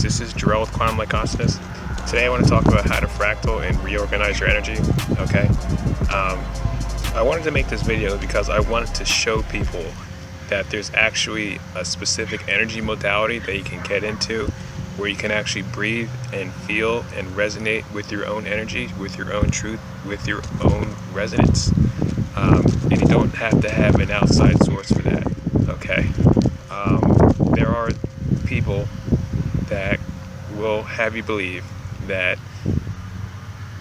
guys, this is Jarrell with Quantum Light Consciousness. Today I want to talk about how to fractal and reorganize your energy. Okay, I wanted to make this video because I wanted to show people that there's actually a specific energy modality that you can get into where you can actually breathe and feel and resonate with your own energy, with your own truth, with your own resonance. And you don't have to have an outside source for that. Okay, there are people that will have you believe that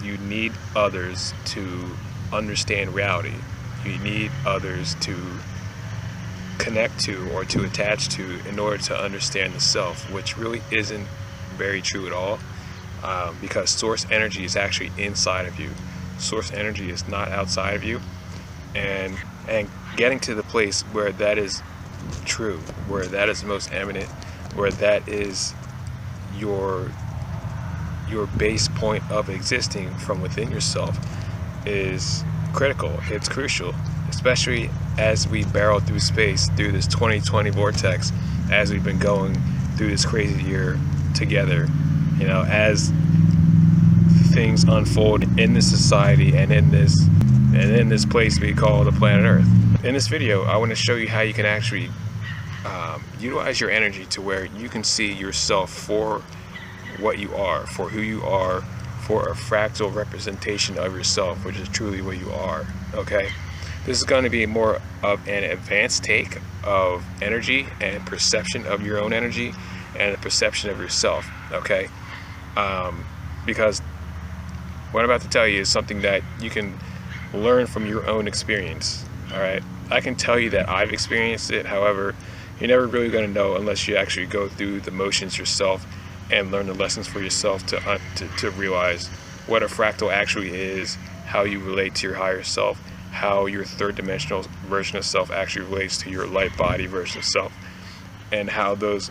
you need others to understand reality. You need others to connect to or to attach to in order to understand the self, which really isn't very true at all, because source energy is actually inside of you. Source energy is not outside of you, and getting to the place where that is true, where that is most eminent, where that is your base point of existing from within yourself is critical. It's crucial, especially as we barrel through space, through this 2020 vortex, as we've been going through this crazy year together, you know, as things unfold in this society and in this place we call the planet Earth. In this video, I want to show you how you can actually utilize your energy to where you can see yourself for what you are, for who you are, for a fractal representation of yourself, which is truly what you are. Okay, this is going to be more of an advanced take of energy and perception of your own energy and a perception of yourself. Okay, because what I'm about to tell you is something that you can learn from your own experience. All right, I can tell you that I've experienced it. However, you're never really going to know unless you actually go through the motions yourself and learn the lessons for yourself to realize what a fractal actually is, how you relate to your higher self, how your third dimensional version of self actually relates to your light body version of self, and how those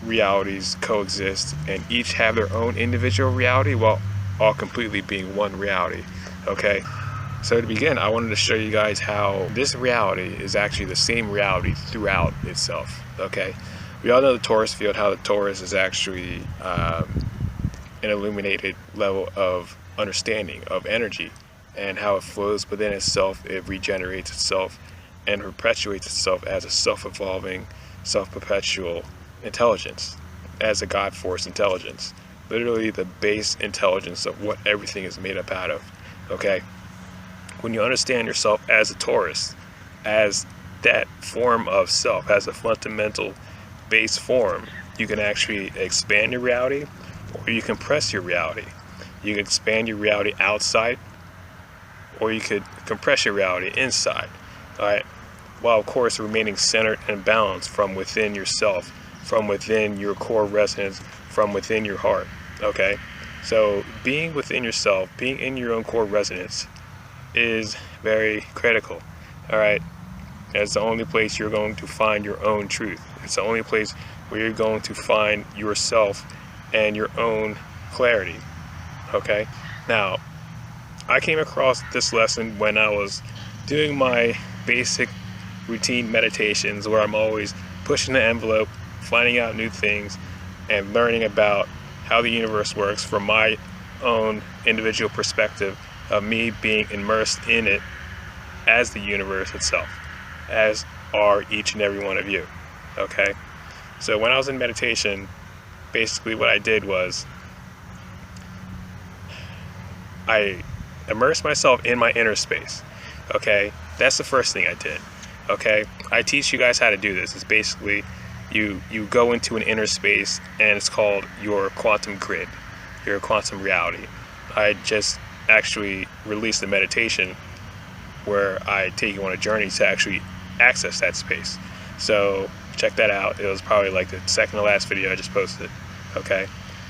realities coexist and each have their own individual reality while all completely being one reality. Okay, so to begin, I wanted to show you guys how this reality is actually the same reality throughout itself. Okay, we all know the torus field, how the torus is actually an illuminated level of understanding of energy and how it flows within itself, it regenerates itself and perpetuates itself as a self-evolving, self-perpetual intelligence, as a God force intelligence, literally the base intelligence of what everything is made up out of. Okay, when you understand yourself as a torus, as that form of self, as a fundamental base form, you can actually expand your reality or you compress your reality. You can expand your reality outside or you could compress your reality inside. All right, while of course remaining centered and balanced from within yourself, from within your core resonance, from within your heart. Okay, so being within yourself, being in your own core resonance is very critical. All right, it's the only place you're going to find your own truth. It's the only place where you're going to find yourself and your own clarity. Okay, now I came across this lesson when I was doing my basic routine meditations, where I'm always pushing the envelope, finding out new things and learning about how the universe works from my own individual perspective of me being immersed in it as the universe itself, as are each and every one of you. Okay, so when I was in meditation, basically what I did was I immersed myself in my inner space. Okay, that's the first thing I did. Okay, I teach you guys how to do this. It's basically you go into an inner space and it's called your quantum grid, your quantum reality. I just actually released a meditation where I take you on a journey to actually access that space. So check that out. It was probably like the second to last video I just posted. Okay,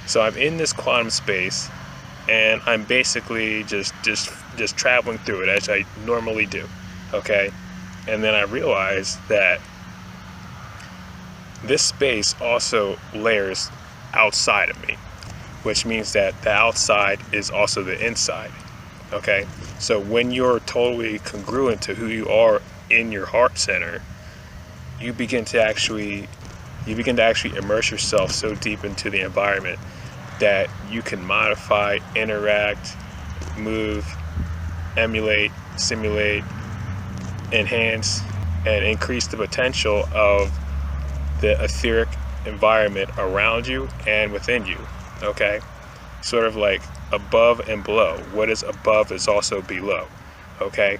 so I'm in this quantum space and I'm basically just traveling through it as I normally do. Okay, and then I realized that this space also layers outside of me, which means that the outside is also the inside. Okay, so when you're totally congruent to who you are in your heart center, you begin to actually you begin to actually immerse yourself so deep into the environment that you can modify, interact, move, emulate, simulate, enhance, and increase the potential of the etheric environment around you and within you. Okay? Sort of like above and below. What is above is also below. Okay?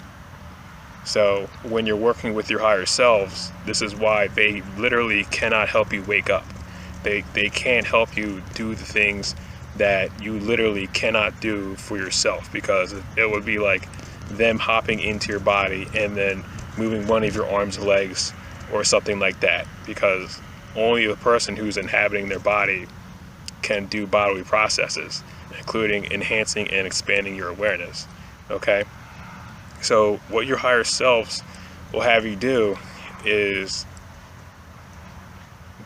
So when you're working with your higher selves, this is why they literally cannot help you wake up. They can't help you do the things that you literally cannot do for yourself, because it would be like them hopping into your body and then moving one of your arms or legs or something like that, because only the person who's inhabiting their body can do bodily processes, including enhancing and expanding your awareness. Okay? So what your higher selves will have you do is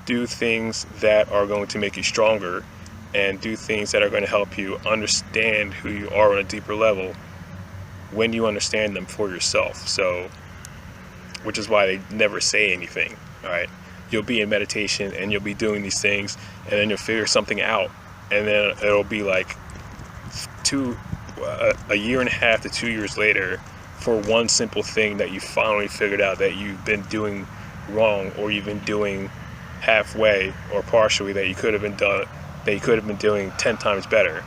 do things that are going to make you stronger, and do things that are going to help you understand who you are on a deeper level when you understand them for yourself. So, which is why they never say anything. All right, you'll be in meditation and you'll be doing these things, and then you'll figure something out, and then it'll be like a year and a half to 2 years later for one simple thing that you finally figured out that you've been doing wrong, or you've been doing halfway or partially, that you could have been doing 10 times better.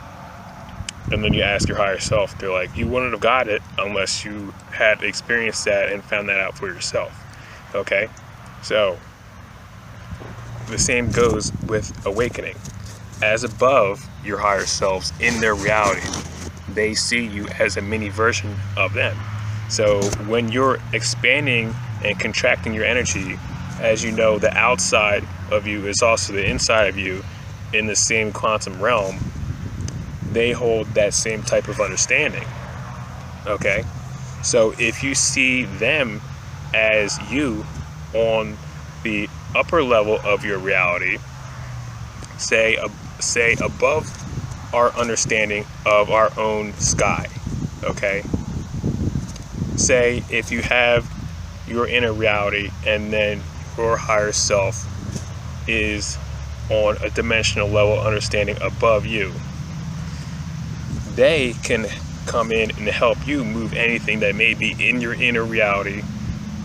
And then you ask your higher self, they're like, you wouldn't have got it unless you had experienced that and found that out for yourself. Okay? So the same goes with awakening. As above your higher selves in their reality, they see you as a mini version of them. So when you're expanding and contracting your energy, as you know, the outside of you is also the inside of you in the same quantum realm. They hold that same type of understanding. Okay? So if you see them as you on the upper level of your reality, say above our understanding of our own sky, okay? Say if you have your inner reality and then your higher self is on a dimensional level understanding above you, they can come in and help you move anything that may be in your inner reality,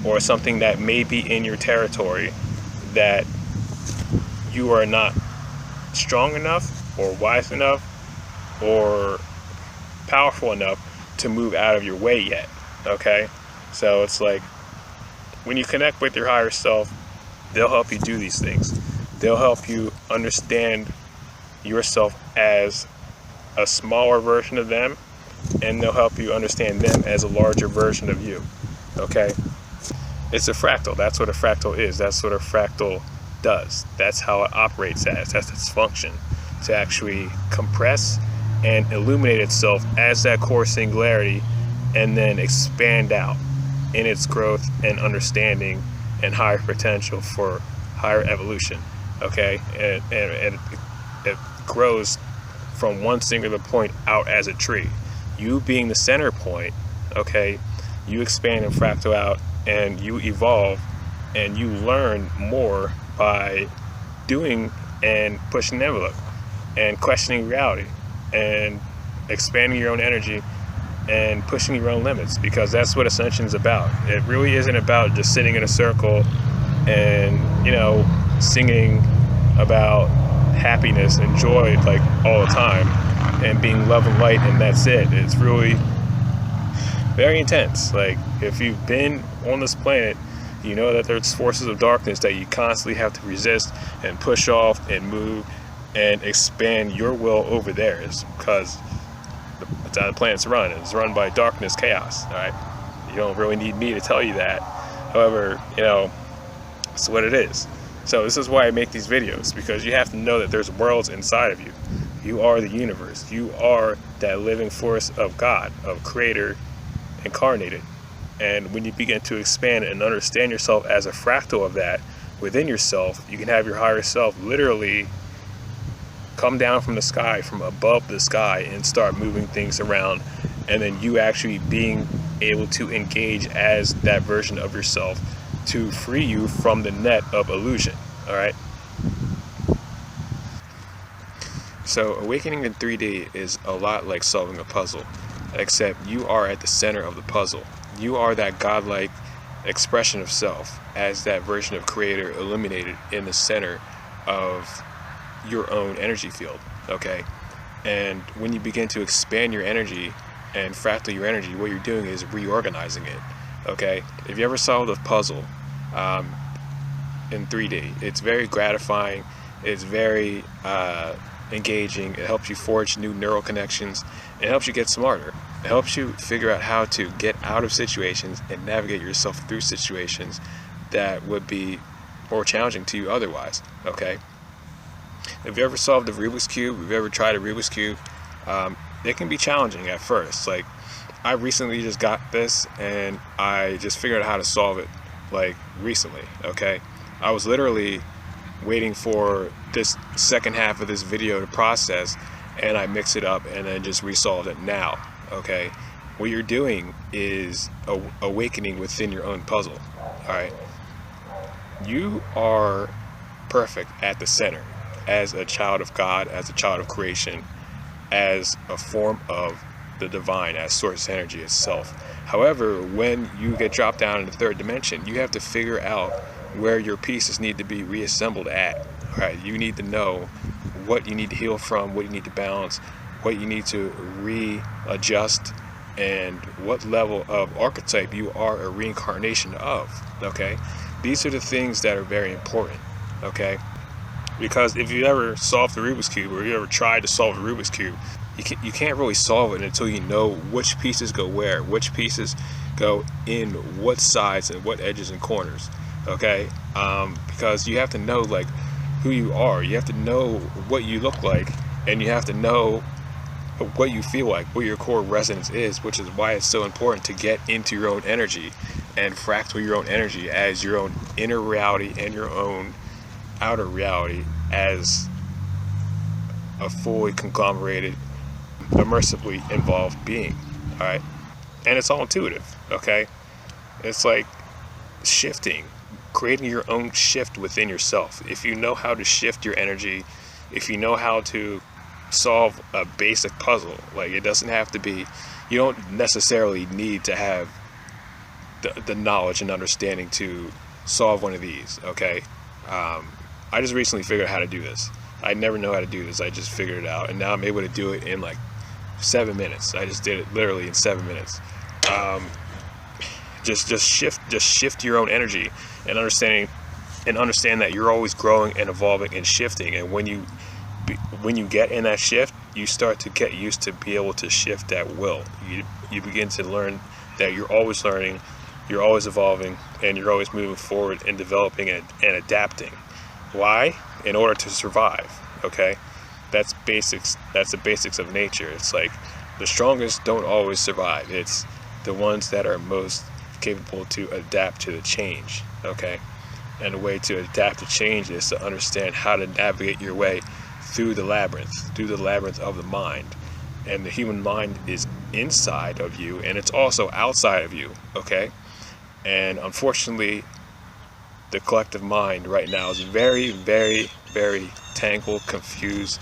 or something that may be in your territory that you are not strong enough or wise enough or powerful enough to move out of your way yet. Okay? So it's like when you connect with your higher self, they'll help you do these things. They'll help you understand yourself as a smaller version of them, and they'll help you understand them as a larger version of you. Okay? It's a fractal. That's what a fractal is. That's what a fractal does. That's how it operates as. That's its function, to actually compress and illuminate itself as that core singularity, and then expand out in its growth and understanding and higher potential for higher evolution. Okay? And it grows from one singular point out as a tree. You being the center point, okay, you expand and fractal out, and you evolve, and you learn more by doing and pushing the envelope and questioning reality and expanding your own energy and pushing your own limits, because that's what Ascension is about. It really isn't about just sitting in a circle and, singing about happiness and joy like all the time and being love and light, and that's it. It's really very intense. Like, if you've been on this planet, you know that there's forces of darkness that you constantly have to resist and push off and move and expand your will over theirs, because that's how the planet's run. It's run by darkness, chaos. All right, you don't really need me to tell you that. However, it's what it is. So this is why I make these videos, because you have to know that there's worlds inside of you. You are the universe. You are that living force of God, of Creator incarnated. And when you begin to expand and understand yourself as a fractal of that within yourself, you can have your higher self literally come down from the sky, from above the sky, and start moving things around, and then you actually being able to engage as that version of yourself to free you from the net of illusion. All right? So awakening in 3D is a lot like solving a puzzle, except you are at the center of the puzzle. You are that godlike expression of self as that version of creator illuminated in the center of your own energy field, okay? And when you begin to expand your energy and fractal your energy, what you're doing is reorganizing it, okay? If you ever solved a puzzle in 3D, it's very gratifying, it's very engaging, it helps you forge new neural connections, it helps you get smarter, it helps you figure out how to get out of situations and navigate yourself through situations that would be more challenging to you otherwise, okay? If you ever solved a Rubik's Cube, if you've ever tried a Rubik's Cube, it can be challenging at first. Like, I recently just got this and I just figured out how to solve it, like, recently, okay? I was literally waiting for this second half of this video to process, and I mix it up and then just resolved it now, okay? What you're doing is awakening within your own puzzle, all right? You are perfect at the center as a child of God, as a child of creation, as a form of the divine, as source energy itself. However, when you get dropped down in the third dimension, you have to figure out where your pieces need to be reassembled at. All right, you need to know what you need to heal from, what you need to balance, what you need to readjust, and what level of archetype you are a reincarnation of, okay? These are the things that are very important, okay? Because if you ever solved the Rubik's Cube, or you ever tried to solve the Rubik's Cube, you can't really solve it until you know which pieces go where, which pieces go in what sides and what edges and corners, okay? Because you have to know, like, who you are. You have to know what you look like, and you have to know what you feel like, what your core resonance is, which is why it's so important to get into your own energy and fractal your own energy as your own inner reality and your own outer reality as a fully conglomerated, immersively involved being, all right? And it's all intuitive, okay? It's like shifting, creating your own shift within yourself. If you know how to shift your energy, if you know how to solve a basic puzzle, like, it doesn't have to be, you don't necessarily need to have the knowledge and understanding to solve one of these, okay? I just recently figured out how to do this. I never know how to do this. I just figured it out, and now I'm able to do it in like 7 minutes. I just did it literally in 7 minutes. Just shift your own energy and understand that you're always growing and evolving and shifting. And when you get in that shift, you start to get used to be able to shift at will. You begin to learn that you're always learning, you're always evolving, and you're always moving forward and developing and adapting. Why? In order to survive, okay? That's basics. That's the basics of nature. It's like the strongest don't always survive. It's the ones that are most capable to adapt to the change, okay? And the way to adapt to change is to understand how to navigate your way through the labyrinth of the mind. And the human mind is inside of you, and it's also outside of you, okay? And unfortunately, the collective mind right now is very, very, very tangled, confused,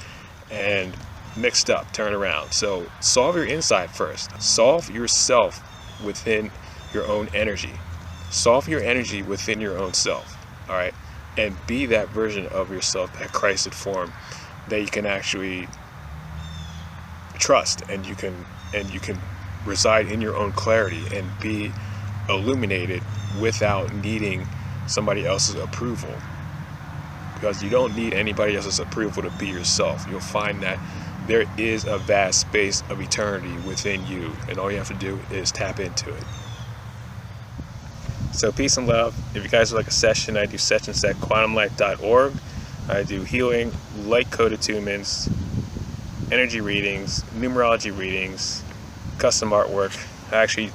and mixed up, turn around. So solve your inside first. Solve yourself within your own energy. Solve your energy within your own self, all right? And be that version of yourself, that Christed form that you can actually trust, and you can reside in your own clarity and be illuminated without needing somebody else's approval, because you don't need anybody else's approval to be yourself. You'll find that there is a vast space of eternity within you, and all you have to do is tap into it. So peace and love. If you guys would like a session, I do sessions at quantumlife.org. I do healing, light code attunements, energy readings, numerology readings, custom artwork. I actually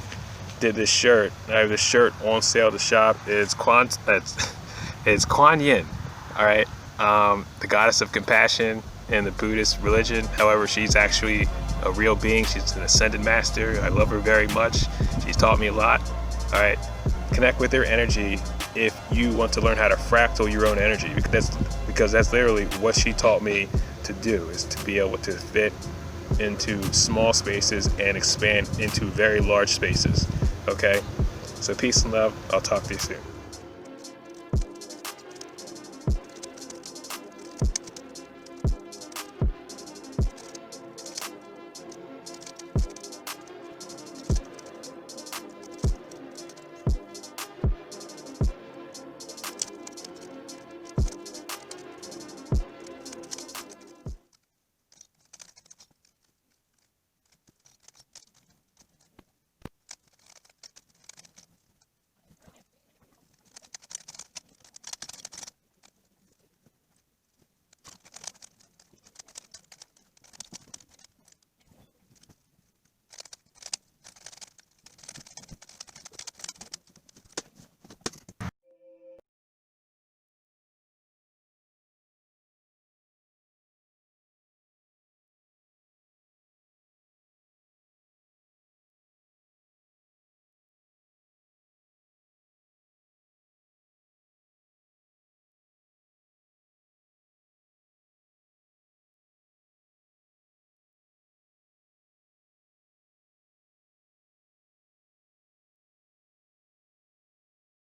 did this shirt. I have this shirt on sale at the shop. It's Kuan Yin, all right? The goddess of compassion in the Buddhist religion. However, she's actually a real being. She's an ascended master. I love her very much. She's taught me a lot, all right? Connect with her energy if you want to learn how to fractal your own energy, because that's literally what she taught me to do, is to be able to fit into small spaces and expand into very large spaces. Okay, so peace and love. I'll talk to you soon.